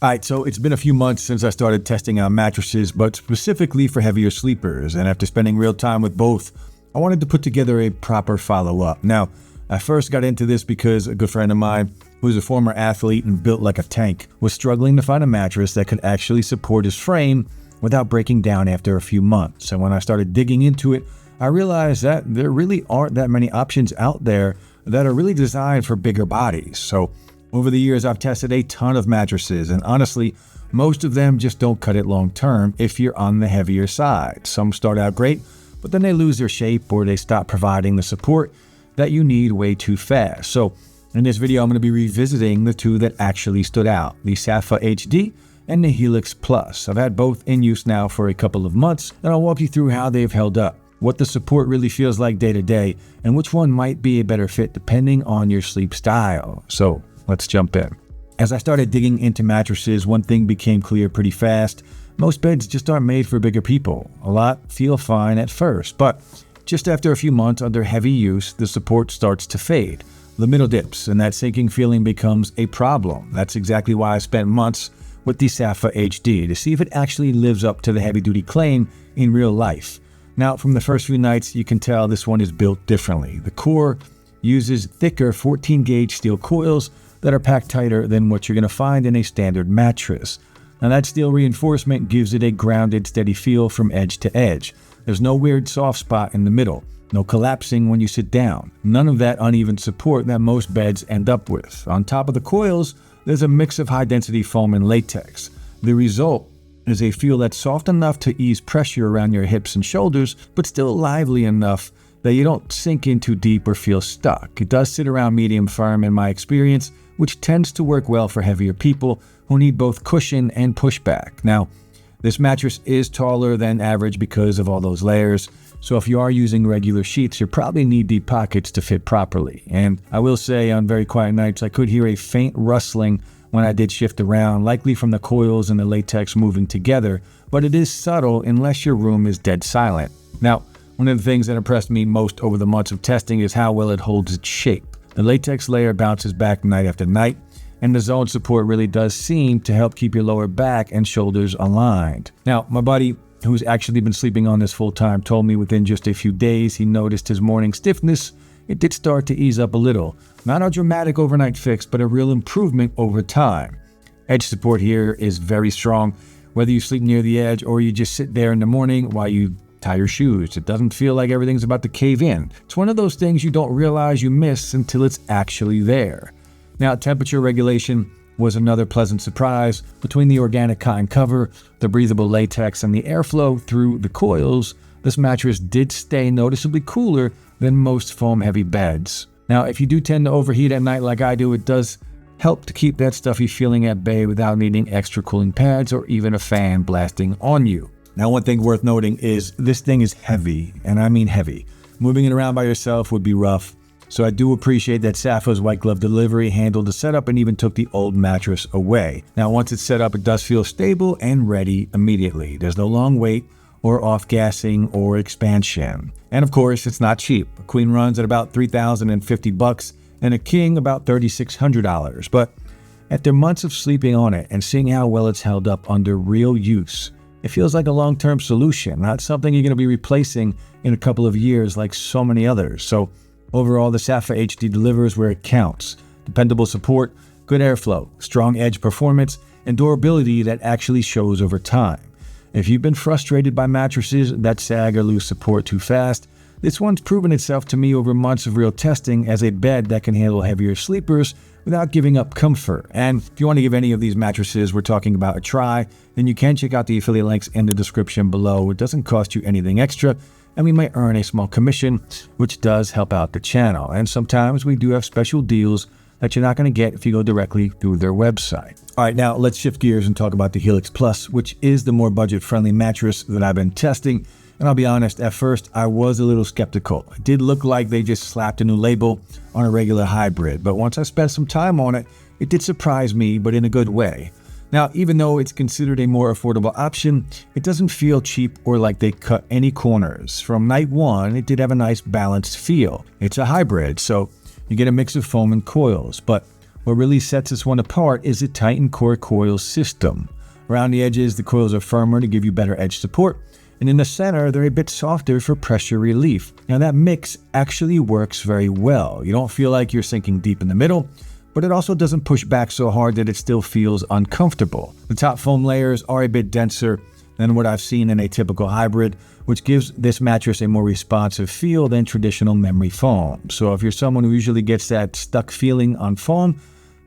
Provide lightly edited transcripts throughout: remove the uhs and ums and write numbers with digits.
All right, so it's been a few months since I started testing out mattresses, but specifically for heavier sleepers. And after spending real time with both, I wanted to put together a proper follow-up. Now, I first got into this because a good friend of mine, who's a former athlete and built like a tank, was struggling to find a mattress that could actually support his frame without breaking down after a few months. And when I started digging into it, I realized that there really aren't that many options out there that are really designed for bigger bodies. So over the years, I've tested a ton of mattresses, and honestly, most of them just don't cut it long term if you're on the heavier side. Some start out great, but then they lose their shape or they stop providing the support that you need way too fast. So in this video, I'm going to be revisiting the two that actually stood out, the Saatva HD and the Helix Plus. I've had both in use now for a couple of months, and I'll walk you through how they've held up, what the support really feels like day to day, and which one might be a better fit depending on your sleep style. So let's jump in. As I started digging into mattresses, one thing became clear pretty fast. Most beds just aren't made for bigger people. A lot feel fine at first, but just after a few months under heavy use, the support starts to fade. The middle dips, and that sinking feeling becomes a problem. That's exactly why I spent months with the Saatva HD, to see if it actually lives up to the heavy-duty claim in real life. Now, from the first few nights, you can tell this one is built differently. The core uses thicker 14-gauge steel coils that are packed tighter than what you're going to find in a standard mattress. Now, that steel reinforcement gives it a grounded, steady feel from edge to edge. There's no weird soft spot in the middle, no collapsing when you sit down, none of that uneven support that most beds end up with. On top of the coils, there's a mix of high-density foam and latex. The result is a feel that's soft enough to ease pressure around your hips and shoulders, but still lively enough that you don't sink in too deep or feel stuck. It does sit around medium firm in my experience, which tends to work well for heavier people who need both cushion and pushback. Now, this mattress is taller than average because of all those layers, so if you are using regular sheets, you probably need deep pockets to fit properly. And I will say, on very quiet nights, I could hear a faint rustling when I did shift around, likely from the coils and the latex moving together, but it is subtle unless your room is dead silent. Now, one of the things that impressed me most over the months of testing is how well it holds its shape. The latex layer bounces back night after night, and the zone support really does seem to help keep your lower back and shoulders aligned. Now, my buddy, who's actually been sleeping on this full-time, told me within just a few days he noticed his morning stiffness. It did start to ease up a little. Not a dramatic overnight fix, but a real improvement over time. Edge support here is very strong, whether you sleep near the edge or you just sit there in the morning while you tie your shoes. It doesn't feel like everything's about to cave in. It's one of those things you don't realize you miss until it's actually there. Now, temperature regulation was another pleasant surprise. Between the organic cotton cover, the breathable latex, and the airflow through the coils, this mattress did stay noticeably cooler than most foam-heavy beds. Now, if you do tend to overheat at night like I do, it does help to keep that stuffy feeling at bay without needing extra cooling pads or even a fan blasting on you. Now, one thing worth noting is this thing is heavy, and I mean heavy. Moving it around by yourself would be rough. So I do appreciate that Saatva's white glove delivery handled the setup and even took the old mattress away. Now, once it's set up, it does feel stable and ready immediately. There's no long wait or off-gassing or expansion. And of course, it's not cheap. A queen runs at about $3,050 and a king about $3,600. But after months of sleeping on it and seeing how well it's held up under real use, it feels like a long-term solution, not something you're going to be replacing in a couple of years like so many others. So overall, the Saatva HD delivers where it counts. Dependable support, good airflow, strong edge performance, and durability that actually shows over time. If you've been frustrated by mattresses that sag or lose support too fast, this one's proven itself to me over months of real testing as a bed that can handle heavier sleepers without giving up comfort. And if you want to give any of these mattresses we're talking about a try, then you can check out the affiliate links in the description below. It doesn't cost you anything extra, and we might earn a small commission, which does help out the channel. And sometimes we do have special deals that you're not going to get if you go directly through their website. All right, now let's shift gears and talk about the Helix Plus, which is the more budget-friendly mattress that I've been testing. And I'll be honest, at first I was a little skeptical. It did look like they just slapped a new label on a regular hybrid, but once I spent some time on it, it did surprise me, but in a good way. Now, even though it's considered a more affordable option, it doesn't feel cheap or like they cut any corners. From night one, it did have a nice balanced feel. It's a hybrid, so you get a mix of foam and coils, but What really sets this one apart is the tightened core coil system. Around the edges, the coils are firmer to give you better edge support, and in the center, they're a bit softer for pressure relief. Now that mix actually works very well. You don't feel like you're sinking deep in the middle, but it also doesn't push back so hard that it still feels uncomfortable. The top foam layers are a bit denser than what I've seen in a typical hybrid, which gives this mattress a more responsive feel than traditional memory foam. So if you're someone who usually gets that stuck feeling on foam,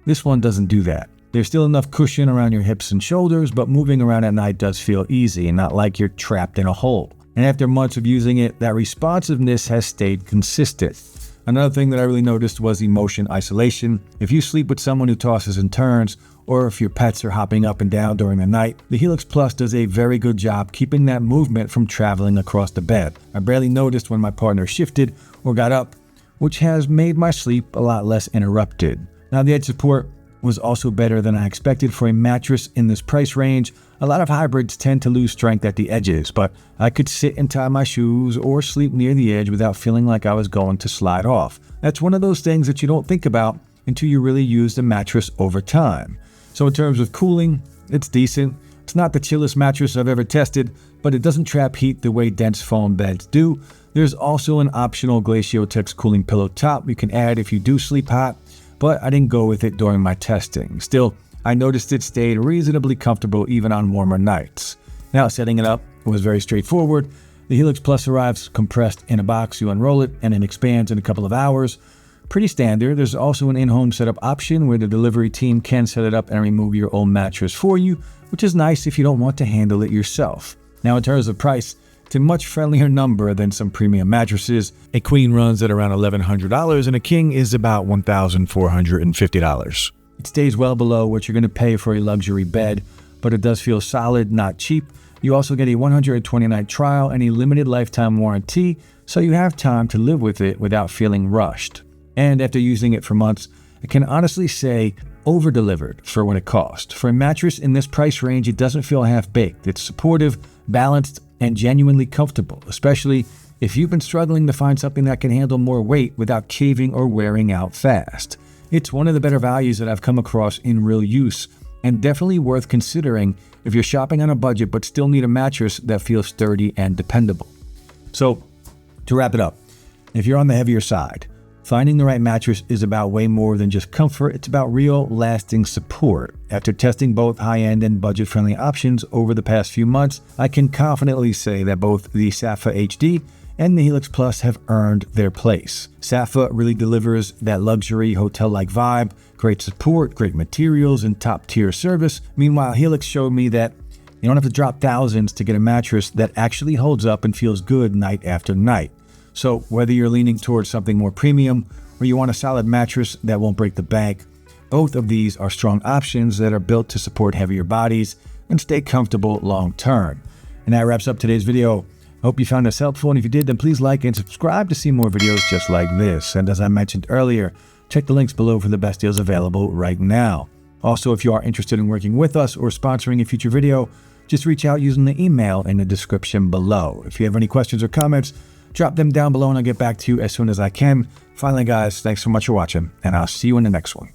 this one doesn't do that. There's still enough cushion around your hips and shoulders, but moving around at night does feel easy and not like you're trapped in a hole. And after months of using it, that responsiveness has stayed consistent. Another thing that I really noticed was emotion isolation. If you sleep with someone who tosses and turns, or if your pets are hopping up and down during the night, the Helix Plus does a very good job keeping that movement from traveling across the bed. I barely noticed when my partner shifted or got up, which has made my sleep a lot less interrupted. Now the edge support was also better than I expected for a mattress in this price range. A lot of hybrids tend to lose strength at the edges, but I could sit and tie my shoes or sleep near the edge without feeling like I was going to slide off. That's one of those things that you don't think about until you really use the mattress over time. So in terms of cooling, it's decent. It's not the chillest mattress I've ever tested, but it doesn't trap heat the way dense foam beds do. There's also an optional Glacio-Tex cooling pillow top you can add if you do sleep hot, but I didn't go with it during my testing. Still, I noticed it stayed reasonably comfortable even on warmer nights. Now, setting it up was very straightforward. The Helix Plus arrives compressed in a box. You unroll it and it expands in a couple of hours. Pretty standard. There's also an in-home setup option where the delivery team can set it up and remove your own mattress for you, which is nice if you don't want to handle it yourself. Now, in terms of price, it's a much friendlier number than some premium mattresses. A queen runs at around $1,100 and a king is about $1,450. It stays well below what you're going to pay for a luxury bed, but it does feel solid, not cheap. You also get a 120-night trial and a limited lifetime warranty, so you have time to live with it without feeling rushed. And after using it for months, I can honestly say over-delivered for what it cost. For a mattress in this price range, it doesn't feel half-baked. It's supportive, balanced, and genuinely comfortable, especially if you've been struggling to find something that can handle more weight without caving or wearing out fast. It's one of the better values that I've come across in real use, and definitely worth considering if you're shopping on a budget but still need a mattress that feels sturdy and dependable. So, to wrap it up, if you're on the heavier side, finding the right mattress is about way more than just comfort. It's about real, lasting support. After testing both high-end and budget-friendly options over the past few months, I can confidently say that both the Saatva HD and the Helix Plus have earned their place. Saatva really delivers that luxury hotel-like vibe, great support, great materials, and top-tier service. Meanwhile, Helix showed me that you don't have to drop thousands to get a mattress that actually holds up and feels good night after night. So whether you're leaning towards something more premium or you want a solid mattress that won't break the bank, both of these are strong options that are built to support heavier bodies and stay comfortable long term. And that wraps up today's video. I hope you found this helpful, and if you did, then please like and subscribe to see more videos just like this. And as I mentioned earlier, check the links below for the best deals available right now. Also, if you are interested in working with us or sponsoring a future video, just reach out using the email in the description below. If you have any questions or comments, drop them down below and I'll get back to you as soon as I can. Finally, guys, thanks so much for watching, and I'll see you in the next one.